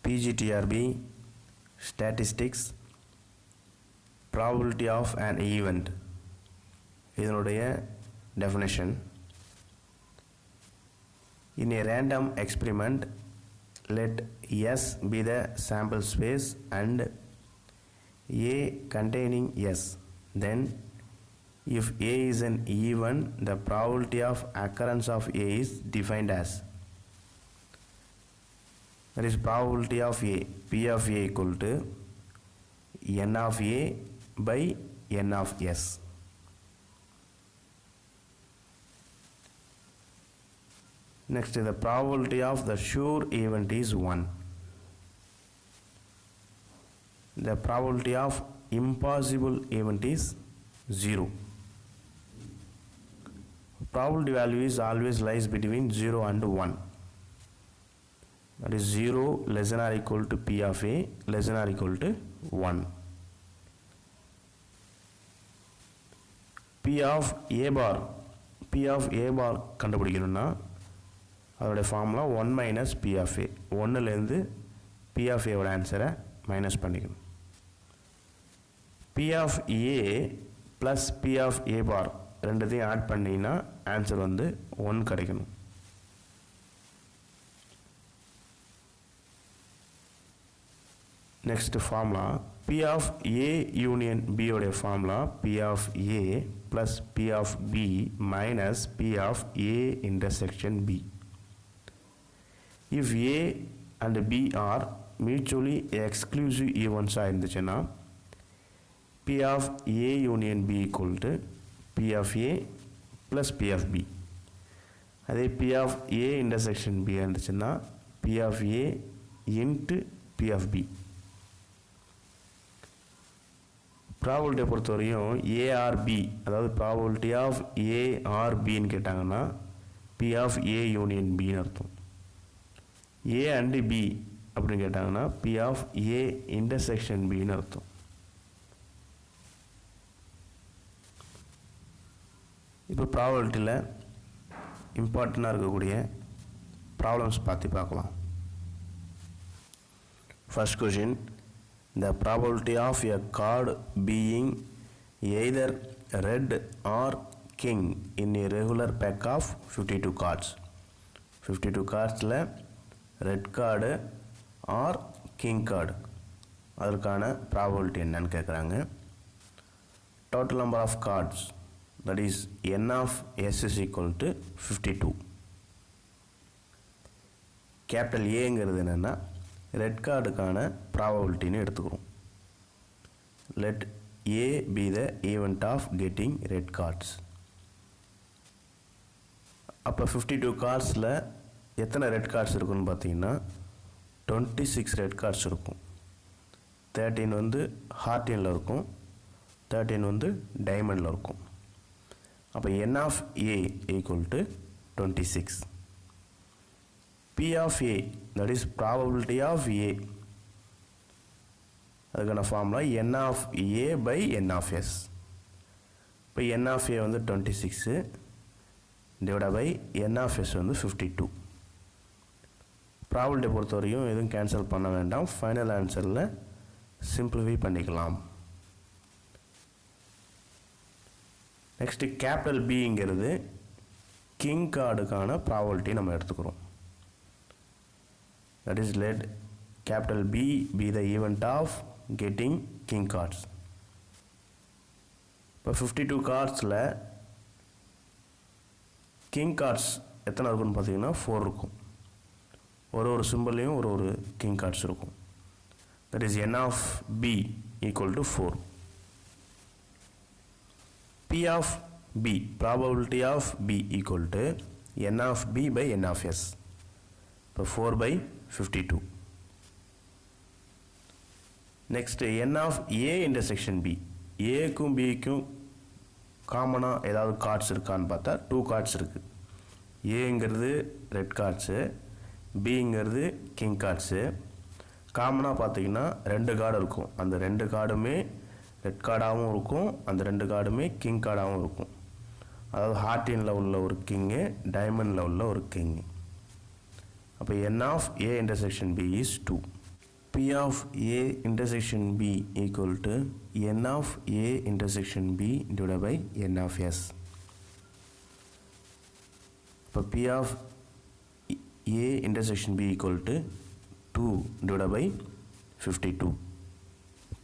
PGTRB, statistics, probability of an event. இதனுடைய definition. In a random experiment, let S be the sample space and A containing S. Then if A is an even, the probability of occurrence of A is defined as, that is probability of A, P of A equal to N of A by N of S. Next, the probability of the sure event is 1. The probability of impossible event is 0. Probability value is always lies between 0 and 1. That is 0 less than or equal to P of A less than or equal to 1. P of A bar கண்டுபிடிக்கணும்னா அதோட formula 1 minus P of A. 1லேருந்து P of A ஓட ஆன்சரை minus பண்ணிக்கணும். P of A plus P of A bar ரெண்டுத்தையும் add பண்ணிங்கன்னா answer வந்து 1 கிடைக்கணும். Next formula P of A union B உடைய formula P of A plus P of B minus P of A intersection B. If A and B are mutually exclusive events இருந்துச்சுன்னா P of A union B equal to P of A plus P of B. அதே P of A intersection B இருந்துச்சுன்னா P of A into P of B. ப்ராபபிலிட்டியை பொறுத்தவரையும் A or B, அதாவது probability of A or Bன்னு கேட்டாங்கன்னா P of A union Bன்னு அர்த்தம். A and B அப்படின்னு கேட்டாங்கன்னா P of A intersection Bன்னு அர்த்தம். இப்போ ப்ராபபிலிட்டியில் இம்பார்ட்டண்ட்டாக இருக்கக்கூடிய ப்ராப்ளம்ஸ் பார்க்கலாம். First question, the probability of a card being either red or king in a regular pack of 52 cards. 52 cardsல red card or king card அதற்கான probability என்னன்னு கேட்குறாங்க. Total number of cards, that is n of s is equal to 52. Capital ஏங்கிறது என்னென்னா red கார்டுக்கான ப்ராபபிலிட்டின்னு எடுத்துக்கிறோம். Let A B the event of getting red cards. அப்போ 52 கார்ட்ஸில் எத்தனை ரெட் கார்ட்ஸ் இருக்குன்னு பார்த்தீங்கன்னா 26 ரெட் கார்ட்ஸ் இருக்கும். 13 வந்து ஹார்டினில் இருக்கும், 13 வந்து டைமண்டில் இருக்கும். அப்போ n of a equal to 26. P of A, that is probability of A, அதுக்கான formula n of A by n of S. இப்போ n of A வந்து 26 divide by n of S வந்து 52. ப்ராபபிலிட்டி பொறுத்தவரையும் எதுவும் கேன்சல் பண்ண வேண்டாம், final ஆன்சரில் simplify பண்ணிக்கலாம். Next capital பிங்கிறது கிங் கார்டுக்கான ப்ராபபிலிட்டி நம்ம எடுத்துக்கிறோம். That is, let capital B be the event of getting king cards. இப்போ 52 cardsல king cards எத்தனை இருக்குன்னு பார்த்தீங்கன்னா 4 இருக்கும். ஒரு சிம்பிள்லையும் ஒரு king cards இருக்கும். That is n of B equal to 4. P of B, probability of B equal to n of B by n of S. இப்போ 4 by 52. Next n of A intersection B. ஏக்கும் பிக்கும் காமனாக ஏதாவது cards இருக்கான்னு பார்த்தா 2 cards இருக்குது. ஏங்கிறது red cards, பிங்கிறது கிங் கார்ட்ஸு. காமனாக பார்த்தீங்கன்னா 2 கார்டு இருக்கும். அந்த 2 கார்டுமே ரெட் கார்டாகவும் இருக்கும், அந்த 2 கார்டுமே கிங் கார்டாகவும் இருக்கும். அதாவது ஹார்டினில் உள்ள ஒரு கிங்கு, டைமண்டில் உள்ள ஒரு கிங்கு. அப்போ n of A intersection B is 2. P of A intersection B equal to N of A intersection B divided by N of S. இப்போ P of A intersection B equal to 2 divided by 52.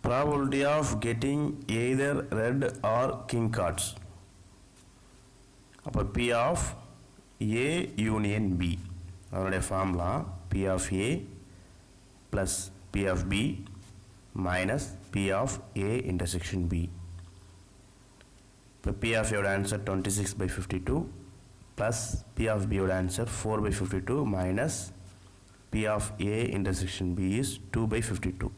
Probability of getting either red or king cards. அப்போ P of A union B அதனுடைய formula P of A plus P of B minus P of A intersection B. இப்போ P of A would answer 26 by 52 plus P of B would answer 4 by 52 minus P of A intersection B is 2 by 52.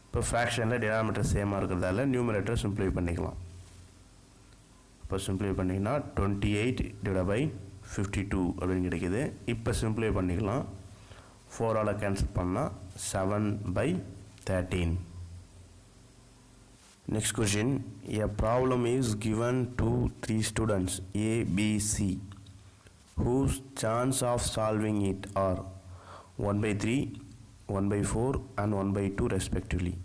இப்போ ஃப்ராக்ஷனில் denominator சேமாக இருக்கிறதால numerator சிம்பிளை பண்ணிக்கலாம். இப்போ சிம்பிளை பண்ணிங்கன்னா 28 divided by 52 அப்படின்னு கிடைக்குது. இப்போ சிம்பிளை பண்ணிக்கலாம். 4 ஆல் கேன்சல் பண்ணால் 7 by 13. Next question. A problem is given to 3 students A, B, C whose chance of solving it are 1 by 3, 1 by 4 and 1 by 2 respectively.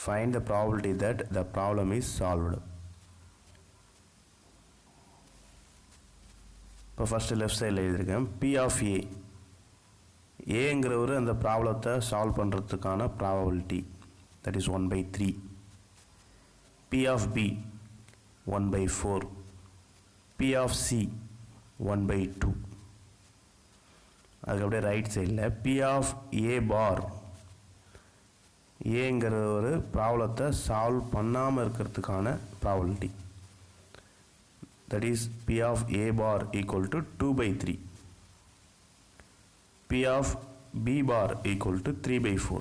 Find the probability that the problem is solved. இப்போ first left சைடில் எழுதியிருக்கேன் P of A ஏங்கிறவர் அந்த ப்ராப்ளத்தை solve பண்ணுறதுக்கான probability that is 1 by 3. P of B 1 by 4. P of C 1 by 2. அதுக்கு அப்படியே right சைடில் P of A bar ஏங்கிற ஒரு ப்ராப்ளத்தை சால்வ் பண்ணாமல் இருக்கிறதுக்கான probability that is P of A bar equal to 2 by 3. P of B bar equal to 3 by 4.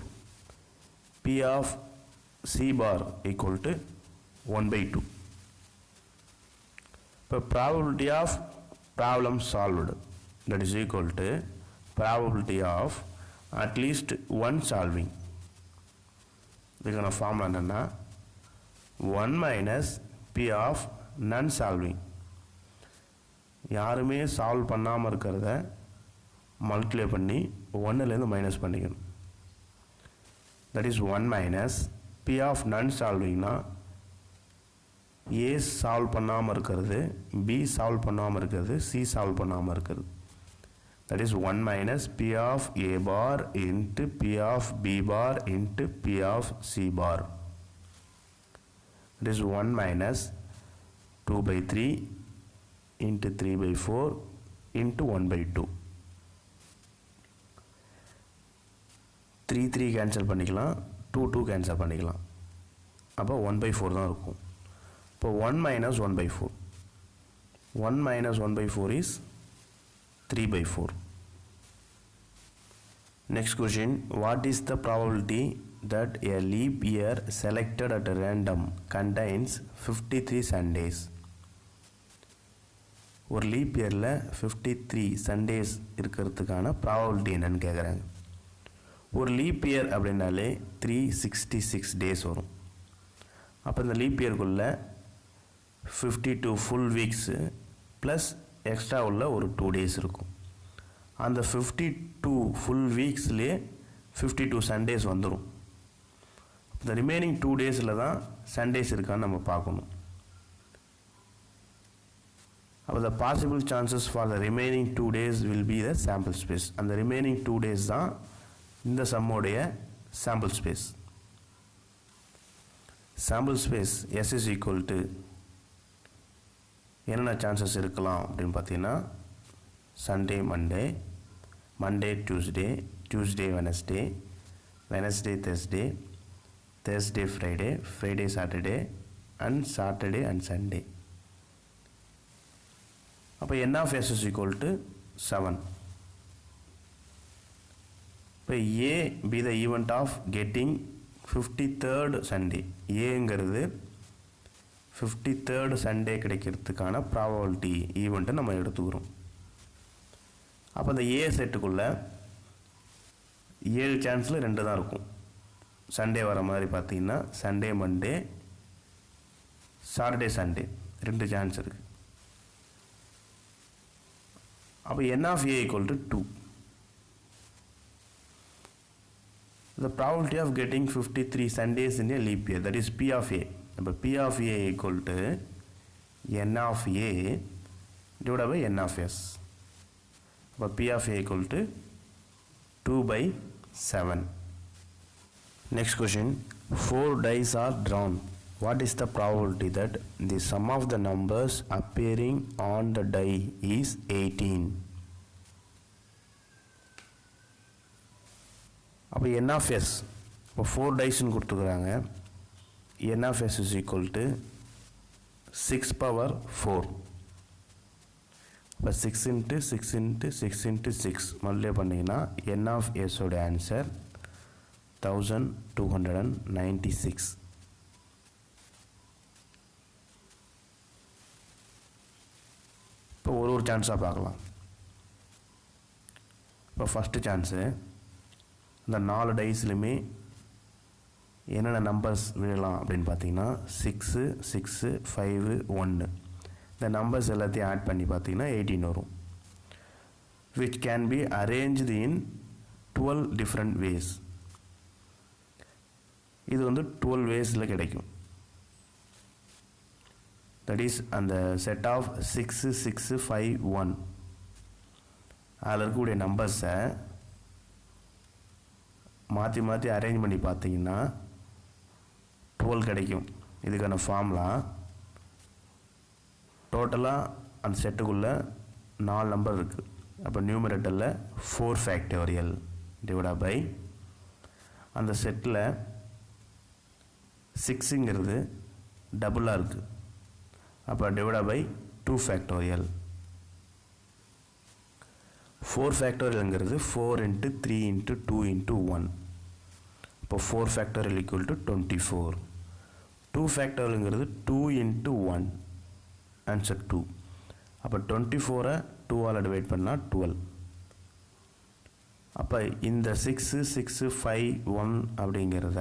P of C bar equal to 1 by 2. இப்போ probability of problem solved that is equal to probability of at least one solving. இதுக்கான formula என்னன்னா 1 minus P of none solving. யாருமே solve பண்ணாமல் இருக்கிறத multiply பண்ணி 1லேருந்து minus பண்ணிக்கணும். That is 1 minus P of none சால்விங்னா A சால்வ் பண்ணாமல் இருக்கிறது, B சால்வ் பண்ணாமல் இருக்கிறது, C சால்வ் பண்ணாமல் இருக்கிறது. That is 1 minus P of A bar into P of B bar into P of C bar. That is 1 minus 2 by 3 into 3 by 4 into 1 by 2. 3 cancel பண்ணிக்கலாம், 2 cancel பண்ணிக்கலாம். அப்போ 1 by 4 தான் இருக்கும். இப்போ 1 minus 1 by 4. 1 minus 1 by 4 is 3 by 4. Next question. What is the probability that a leap year selected at random contains 53 Sundays? ஒரு leaf இயரில் 53 Sundays இருக்கிறதுக்கான probability என்னன்னு கேட்குறாங்க. ஒரு லீப் இயர் அப்படின்னாலே 366 டேஸ் வரும். அப்போ இந்த லீப் இயருக்குள்ளே 52 ஃபுல் வீக்ஸு ப்ளஸ் எக்ஸ்ட்ரா உள்ள ஒரு 2 டேஸ் இருக்கும். அந்த 52 ஃபுல் வீக்ஸ்லேயே 52 சண்டேஸ் வந்துடும். இந்த ரிமைனிங் 2 டேஸில் தான் சண்டேஸ் இருக்கான்னு நம்ம பார்க்கணும். அப்போ the possible chances for the remaining 2 days will be the sample space. அந்த remaining 2 days தான் இந்த சம்மோடைய sample space. sample space S is equal to என்னென்ன சான்சஸ் இருக்கலாம் அப்படின்னு பார்த்தீங்கன்னா Sunday Monday, Monday Tuesday, Tuesday Wednesday, Wednesday Thursday, Thursday Friday, Friday Saturday and Saturday and Sunday. அப்போ n of s is equal to 7. இப்போ A be the event of getting 53rd Sunday. ஏங்கிறது 53rd Sunday கிடைக்கிறதுக்கான probability ஈவெண்ட்டை நம்ம எடுத்துக்கிறோம். அப்போ அந்த ஏ செட்டுக்குள்ளே 7 சான்ஸில் 2 தான் இருக்கும். சண்டே வர மாதிரி பார்த்தீங்கன்னா Sunday Monday, Saturday Sunday 2 chance இருக்குது. அப்போ n of a equal to 2. the probability of getting 53 Sundays in a leap year, that is P of A. அப்போ P of A equal to N of A divided by N of S. அப்போ P of A equal to 2/7. Next question, 4 dice are drawn. What is the probability that the sum of the numbers appearing on the die is 18? அப்போ N of S, இப்போ 4 diceன்னு கொடுத்துக்கிறாங்க. N of S is equal to 6 power 4. இப்போ 6 into 6 into 6 into 6 multiply பண்ணிங்கன்னா N of S ஓட answer 1296. இப்போ ஒரு சான்ஸாக பார்க்கலாம். இப்போ ஃபஸ்ட்டு சான்ஸு, இந்த 4 டைஸ்லையுமே என்னென்ன நம்பர்ஸ் விழலாம் அப்படின்னு பார்த்தீங்கன்னா 6 6 5 1. இந்த நம்பர்ஸ் எல்லாத்தையும் ஆட் பண்ணி பார்த்தீங்கன்னா 18 வரும். which can be arranged in 12 different ways. இது வந்து 12 waysல கிடைக்கும். that is அந்த set of 6 6 5 1 அதில் இருக்கக்கூடிய நம்பர்ஸை மாற்றி மாற்றி அரேஞ்ச் பண்ணி பார்த்தீங்கன்னா 12 கிடைக்கும். இதுக்கான ஃபார்முலா டோட்டலாக அந்த செட்டுக்குள்ளே 4 நம்பர் இருக்குது. அப்போ நியூமரேட்டரில் 4 ஃபேக்டோரியல் டிவைட் பை அந்த செட்டில் 6ங்கிறது டபுளாக இருக்குது. அப்போ டிவைட் பை 2 ஃபேக்டோரியல். 4 ஃபேக்டோரியல்ங்கிறது 4 into 3 into 2 into 1. இப்போ 4 ஃபேக்டோரியல் ஈக்குவல் டு 24. 2 ஃபேக்டோரியல்ங்கிறது 2 into 1, ஆன்சர் 2. அப்போ 24 2ஆல் டிவைட் பண்ணால் 12. அப்போ இந்த 6 6 5 1 அப்படிங்கிறத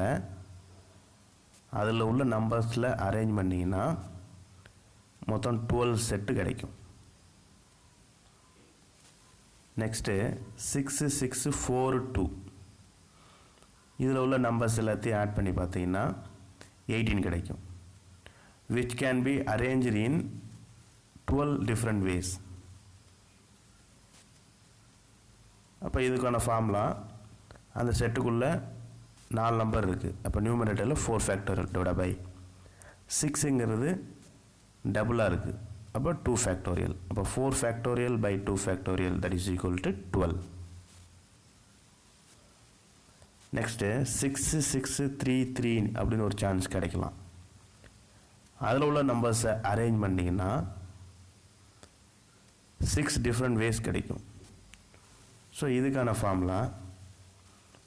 அதில் உள்ள நம்பர்ஸில் அரேஞ்ச் பண்ணிங்கன்னா மொத்தம் 12 செட்டு கிடைக்கும். நெக்ஸ்ட்டு 6 6 4 2 இதில் உள்ள நம்பர்ஸ் எல்லாத்தையும் ஆட் பண்ணி பார்த்தீங்கன்னா 18 கிடைக்கும். which can be arranged in 12 different ways. அப்போ இதுக்கான ஃபார்முலா அந்த செட்டுக்குள்ளே 4 நம்பர் இருக்குது. அப்போ நியூமரேட்டரில் 4 ஃபேக்டோரியல் டிவைட் பை 6ங்கிறது டபுளாக இருக்குது. அப்போ 2 ஃபேக்டோரியல். அப்போ 4 factorial by 2 factorial that is equal to 12. Next 6 6 3 3 அப்படின்னு ஒரு சான்ஸ் கிடைக்கலாம். அதில் உள்ள நம்பர்ஸை அரேஞ்ச் பண்ணிங்கன்னா 6 டிஃப்ரெண்ட் வேஸ் கிடைக்கும். ஸோ இதுக்கான ஃபார்முலா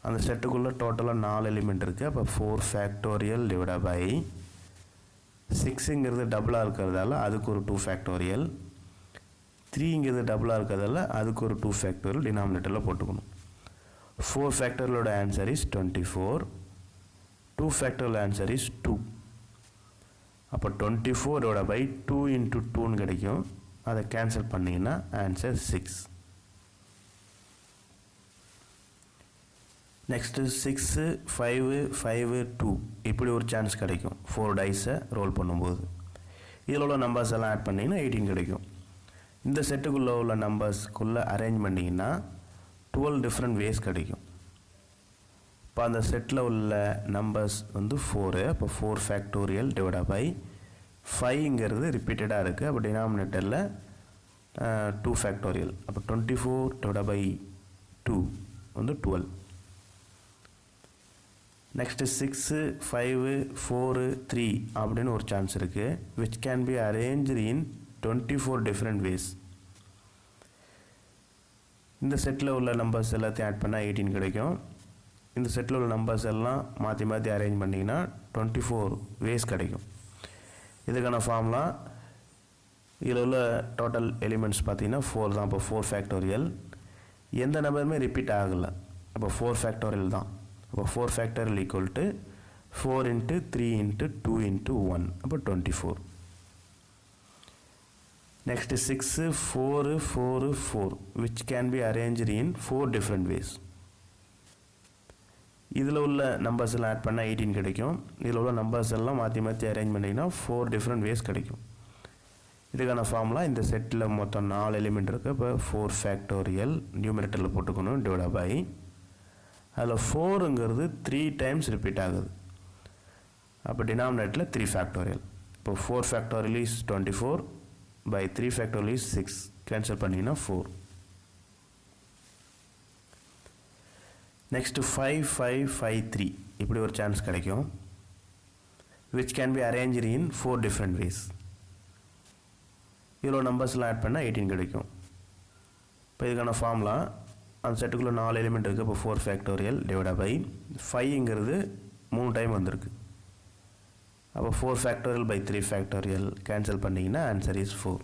அந்த செட்டுக்குள்ளே டோட்டலாக 4 எலிமெண்ட் இருக்குது. அப்போ 4 ஃபேக்டோரியல் டிவைட் பை 6ங்கிறது டபுளாக இருக்கிறதால அதுக்கு ஒரு 2 ஃபேக்டோரியல், 3ங்கிறது டபுளாக இருக்கிறதால அதுக்கு ஒரு 2 ஃபேக்டோரியல் டினாமினேட்டரில் போட்டுக்கணும். 4 ஃபேக்டோரியலோட answer is 24. 2 factorial answer is 2. அப்போ 24 டிவைட் பை 2 into 2ன்னு கிடைக்கும். அதை கேன்சல் பண்ணிங்கன்னா ஆன்சர் 6. நெக்ஸ்ட்டு 6 5 5 2 இப்படி ஒரு சான்ஸ் கிடைக்கும். 4 டைஸை ரோல் பண்ணும்போது இதில் உள்ள நம்பர்ஸ் எல்லாம் ஆட் பண்ணிங்கன்னா 18 கிடைக்கும். இந்த செட்டுக்குள்ளே உள்ள நம்பர்ஸ்க்குள்ளே அரேஞ்ச் பண்ணிங்கன்னா 12 டிஃப்ரெண்ட் வேஸ் கிடைக்கும். இப்போ அந்த செட்டில் உள்ள நம்பர்ஸ் வந்து 4. அப்போ 4 ஃபேக்டோரியல் டிவைட் பை 5ங்கிறது ரிப்பீட்டடாக இருக்குது. அப்போ டினாமினேட்டரில் 2 ஃபேக்டோரியல். அப்போ 24 டிவைட் பை 2 வந்து 12. நெக்ஸ்ட்டு 6 5 4 3 அப்படின்னு ஒரு சான்ஸ் இருக்குது. which can be arranged in 24 different ways. இந்த செட்டில் உள்ள நம்பர்ஸ் எல்லாத்தையும் ஆட் பண்ணால் 18 கிடைக்கும். இந்த செட்டில் உள்ள நம்பர்ஸ் எல்லாம் மாற்றி மாற்றி அரேஞ்ச் பண்ணிங்கன்னா 24 வேஸ் கிடைக்கும். இதுக்கான ஃபார்முலா இதில் உள்ள டோட்டல் எலிமெண்ட்ஸ் பார்த்தீங்கன்னா 4 தான். அப்போ 4 ஃபேக்டோரியல். எந்த நம்பருமே ரிப்பீட் ஆகலை. அப்போ 4 ஃபேக்டோரியல் தான். அப்போ 4 factorial equal to 4 into 3 into 2 into 1. அப்போ 24. Next 6 4 4 4 which can be arranged in 4 different ways. இதில் உள்ள நம்பர்ஸ் எல்லாம் ஆட் பண்ணால் 18 கிடைக்கும். இதில் உள்ள நம்பர்ஸ் எல்லாம் மாற்றி மாற்றி அரேஞ்ச் பண்ணிங்கன்னா 4 டிஃப்ரெண்ட் வேஸ் கிடைக்கும். இதுக்கான ஃபார்முலா இந்த செட்டில் மொத்தம் 4 எலிமெண்ட் இருக்குது. இப்போ 4 ஃபேக்டோரியல் நியூமரேட்டரில் போட்டுக்கணும் டிவைட் பை அதில் 4ங்கிறது 3 டைம்ஸ் ரிப்பீட் ஆகுது. அப்போ டினாமினேட்டரில் 3 ஃபேக்டோரியல். இப்போ 4 factorial is 24 by 3 factorial is 6. Cancel பண்ணிங்கன்னா 4. நெக்ஸ்ட்டு 5 5 5 3 இப்படி ஒரு சான்ஸ் கிடைக்கும். Which can be arranged in 4 different ways. இதில் நம்பர்ஸ்லாம் ஆட் பண்ணால் 18 கிடைக்கும். இப்போ இதுக்கான ஃபார்முலா அந்த செட்டுக்குள்ளே 4 எலிமெண்ட் இருக்குது. இப்போ 4 ஃபேக்டோரியல் டிவைட் பை 5ங்கிறது 3 டைம் வந்திருக்கு. அப்போ 4 ஃபேக்டோரியல் பை 3 ஃபேக்டோரியல் கேன்சல் பண்ணிங்கன்னா ஆன்சர் இஸ் 4.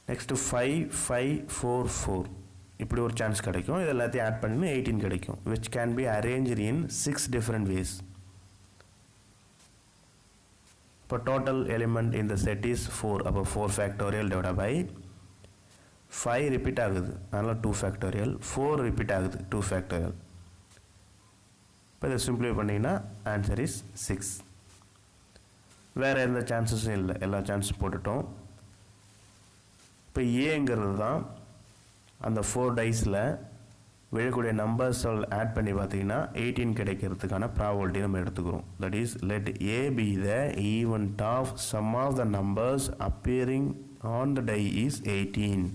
நெக்ஸ்ட்டு 5 5 4 4 இப்படி ஒரு சான்ஸ் கிடைக்கும். இது எல்லாத்தையும் ஆட் பண்ணிங்கன்னா 18 கிடைக்கும். Which can be arranged in 6 different ways. இப்போ டோட்டல் எலிமெண்ட் இந்த செட் இஸ் 4. அப்போ 4 ஃபேக்டோரியல் டிவைட் பை 5 ரிப்பீட் ஆகுது, அதனால் 2 ஃபேக்டோரியல். 4 ரிப்பீட் ஆகுது, 2 ஃபேக்டோரியல். இப்போ இதை சிம்பிளை பண்ணிங்கன்னா ஆன்சர் இஸ் 6. வேறு எந்த சான்சஸும் இல்லை, எல்லா சான்ஸும் போட்டுட்டோம். இப்போ ஏங்கிறது தான் அந்த 4 டைஸில் விழக்கூடிய நம்பர்ஸ் ஆட் பண்ணி பார்த்தீங்கன்னா 18 கிடைக்கிறதுக்கான ப்ராபபிலிட்டி நம்ம எடுத்துக்கிறோம். That is let A B the event of sum of the numbers appearing on the die is 18.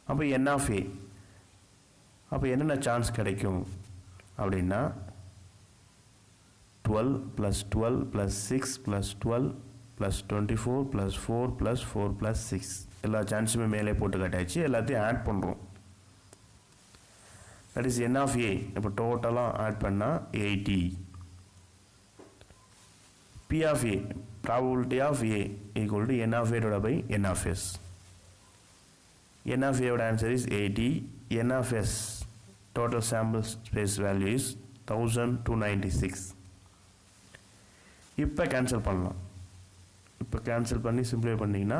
அப்போ என் ஆஃப் ஏ அப்போ என்னென்ன சான்ஸ் கிடைக்கும் அப்படின்னா 12 + 12 + 6 + 12 + 24 + 4 + 4 + 6 எல்லா சான்ஸுமே மேலே போட்டு கட்டாச்சு. எல்லாத்தையும் ஆட் பண்ணுறோம். That is n of a. இப்போ டோட்டலாக ஆட் பண்ணால் 80. P of a probability of a equal to n of a divide by n of s. N of ஏவோட answer is 80. N of s total sample space value is 1296. இப்போ cancel பண்ணலாம். இப்போ cancel பண்ணி simplify பண்ணிங்கன்னா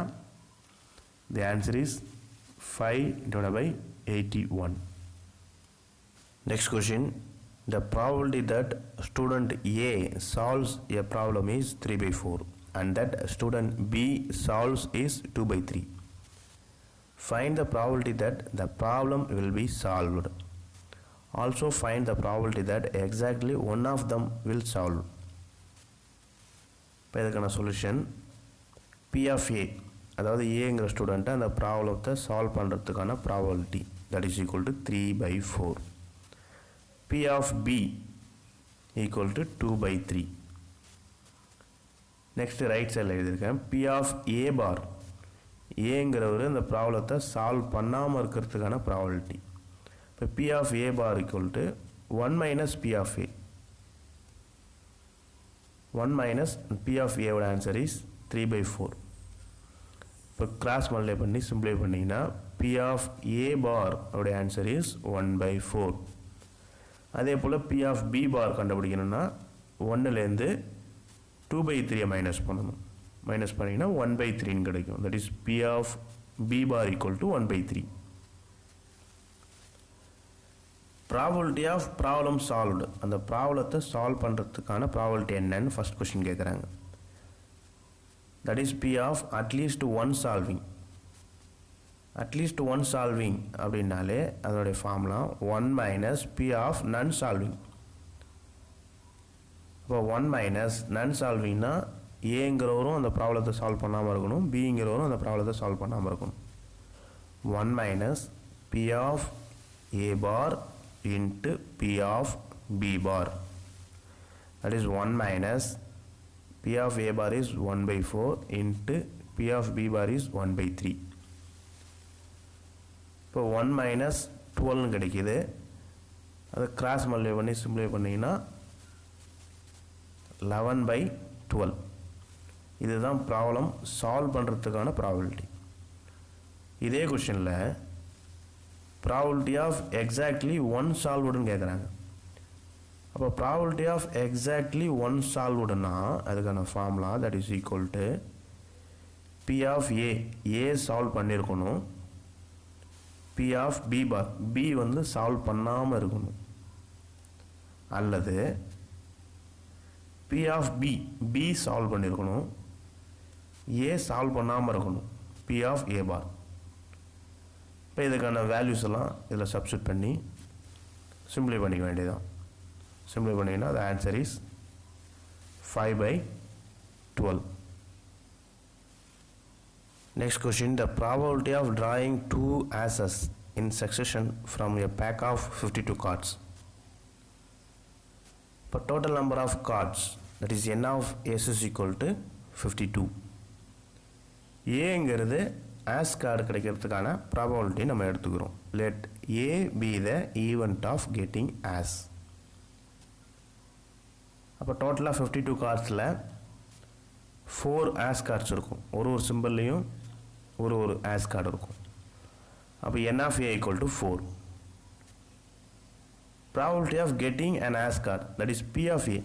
the answer is 5 divided by 81. Next question. The probability that student A solves a problem is 3/4 and that student B solves is 2/3. Find the probability that the problem will be solved. Also find the probability that exactly one of them will solve. இப்போ இதுக்கான solution P of A, அதாவது ஏங்கிற ஸ்டூடெண்ட்டை அந்த ப்ராப்ளத்தை solve பண்ணுறதுக்கான probability that is equal to 3/4. P of B equal to 2/3. Next right சைடில் எழுதியிருக்கேன் P of A bar. ஏங்கிறவர் இந்த ப்ராப்ளத்தை சால்வ் பண்ணாமல் இருக்கிறதுக்கான ப்ராபபிலிட்டி. இப்போ P of A bar equal to 1 - P of A. 1 - P of A ஓட answer is 3/4. இப்போ cross multiply பண்ணி சிம்பிளை பண்ணிங்கன்னா P of A bar ஓட ஆன்சர் இஸ் 1/4. அதே போல் P of B bar கண்டுபிடிக்கணும்னா 1லேருந்து 2/3 மைனஸ் பண்ணணும். மைனஸ் பண்ணிங்கன்னா 1/3 கிடைக்கும். That is P of B bar equal to 1/3. Probability of problem solved, அந்த ப்ராப்ளத்தை சால்வ் பண்ணுறதுக்கான ப்ராபபிலிட்டி என்னன்னு ஃபஸ்ட் கொஸ்டின் கேட்குறாங்க. That is P of at least one solving. At least one solving அப்படின்னாலே அதனுடைய formula 1 - P of none solving. இப்போ 1 - நன் சால்விங்னா ஏங்கிறவரும் அந்த ப்ராப்ளத்தை சால்வ் பண்ணாமல் இருக்கணும், பிங்கிறவரும் அந்த ப்ராப்ளத்தை சால்வ் பண்ணாமல் இருக்கணும். 1 - P of A bar into P of B bar. That is 1 - P of A bar is 1/4 into P of B bar is 1/3. இப்போ 1 - 12 கிடைக்கிது. அதை கிராஸ் மல்டிப்ளை பண்ணி சிம்பிளை பண்ணிங்கன்னா 11/12. இதுதான் ப்ராப்ளம் சால்வ் பண்ணுறதுக்கான ப்ராபபிலிட்டி. இதே கொஷனில் ப்ராபபிலிட்டி ஆஃப் எக்ஸாக்ட்லி ஒன் சால்வ்டுன்னு கேட்குறாங்க. அப்போ ப்ராபபிலிட்டி ஆஃப் எக்ஸாக்ட்லி ஒன் சால்வ்டுனா அதுக்கான formula that is equal to P of A. A solve பண்ணியிருக்கணும் P of B bar B வந்து சால்வ் பண்ணாமல் இருக்கணும் அல்லது P of B B solve பண்ணியிருக்கணும் A சால்வ் பண்ணாமல் இருக்கணும் P of A bar. இப்போ இதுக்கான வேல்யூஸ் எல்லாம் இதில் சப்ஸ்டிட் பண்ணி சிம்பிளை பண்ணிக்க வேண்டியதான். சிம்பிளை பண்ணிங்கன்னா the answer is 5/12. Next question, the probability of drawing two asses in succession from a pack of 52 cards. For total number of cards, that is n of s is equal to 52. ஏங்கிறது as card கிடைக்கிறதுக்கான probability நம்ம எடுத்துக்கிறோம். Let A be the event of getting as. அப்போ டோட்டலாக 52 கார்ட்ஸில் 4 as cards இருக்கும். ஒரு சிம்பிள்லேயும் ஒரு as card இருக்கும். அப்போ n of A equal to 4. Probability of getting an as card, that is P of A.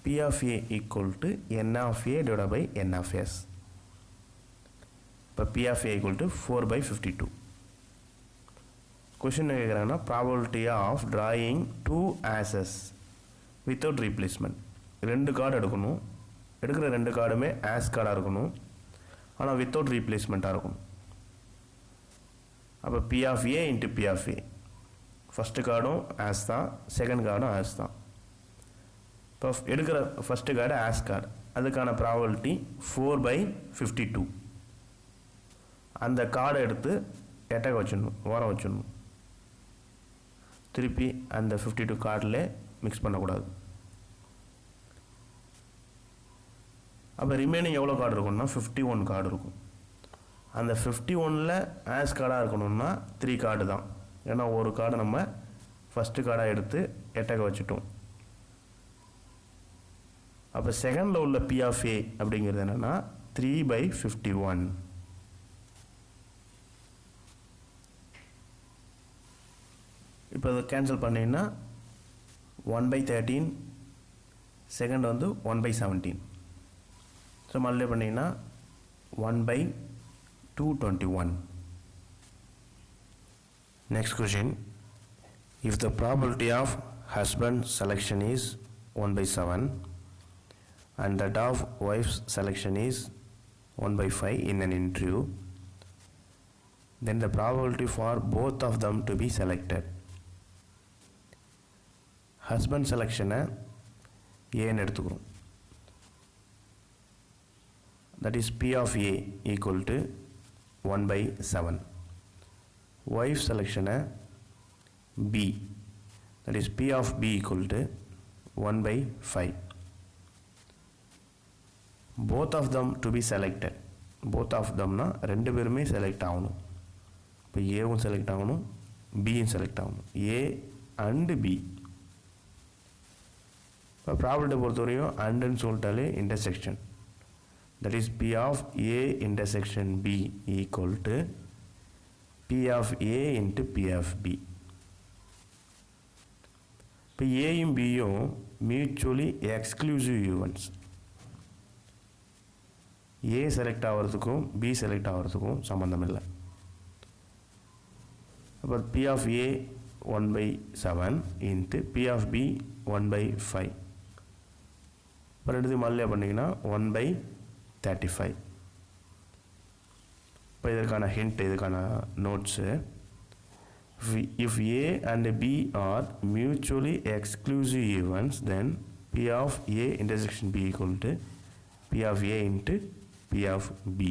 P of A equal to n of A divided by n of S. இப்போ P of A equal to 4/52. Question கேட்குறாங்கன்னா probability of drawing two asses without replacement. 2 card எடுக்கணும். எடுக்கிற 2 கார்டுமே as கார்டாக இருக்கணும். ஆனால் without ரீப்ளேஸ்மெண்ட்டாக இருக்கும். அப்போ P of A into P of A. First கார்டும் as தான், செகண்ட் கார்டும் as தான். இப்போ எடுக்கிற ஃபஸ்ட்டு கார்டு as கார்டு, அதுக்கான ப்ராபபிலிட்டி 4/52. அந்த கார்டை எடுத்து எட்டக்க வச்சிடணும், ஓரம் வச்சிடணும். திருப்பி அந்த 52 கார்டில் மிக்ஸ் பண்ணக்கூடாது. அப்போ ரிமைனிங் எவ்வளோ கார்டு இருக்கும்னா 51 கார்டு இருக்கும். அந்த 51ல் ஆஸ் கார்டாக இருக்கணும்னா 3 கார்டு தான். ஏன்னா ஒரு கார்டு நம்ம ஃபஸ்ட்டு கார்டாக எடுத்து எட்டக்க வச்சுட்டோம். அப்போ செகண்டில் உள்ள P of A அப்படிங்கிறது என்னென்னா 3/51. இப்போ அதை கேன்சல் பண்ணிங்கன்னா 1/13, செகண்ட் வந்து 1/17. ஸோ மல்டிப்ளை பண்ணிங்கன்னா 1/221. Next question, if the probability of husband selection is 1/7 and that of wife's selection is 1/5 in an interview, then the probability for both of them to be selected. Husband செலெக்ஷனை ஏன்னு எடுத்துக்கிறோம். That is P of A equal to 1/7. Wife செலெக்ஷனை B, that is P of B equal to 1/5. both of them to be selected. both of themனா ரெண்டு பேருமே select ஆகணும். இப்போ ஏவும் select ஆகணும், பியும் செலக்ட் ஆகணும். A and B. இப்போ ப்ராபபிலிட்டி பொறுத்தவரையும் அண்டுன்னு சொல்லிட்டாலே intersection. That is P of A intersection B equal to P of A into P of B. இப்போ ஏயும் பியும் mutually exclusive events. A select ஆகிறதுக்கும் பி செலக்ட் ஆகிறதுக்கும் சம்மந்தம் இல்லை. அப்போ P of A 1/7 into P of B 1/5. இப்போ ரெண்டுத்தையும் மல்லியாக பண்ணிங்கன்னா 1/35. இப்போ இதற்கான ஹிண்ட், இதுக்கான notes, if A and B are mutually exclusive events, then P of A intersection B equal to P of A into P of B.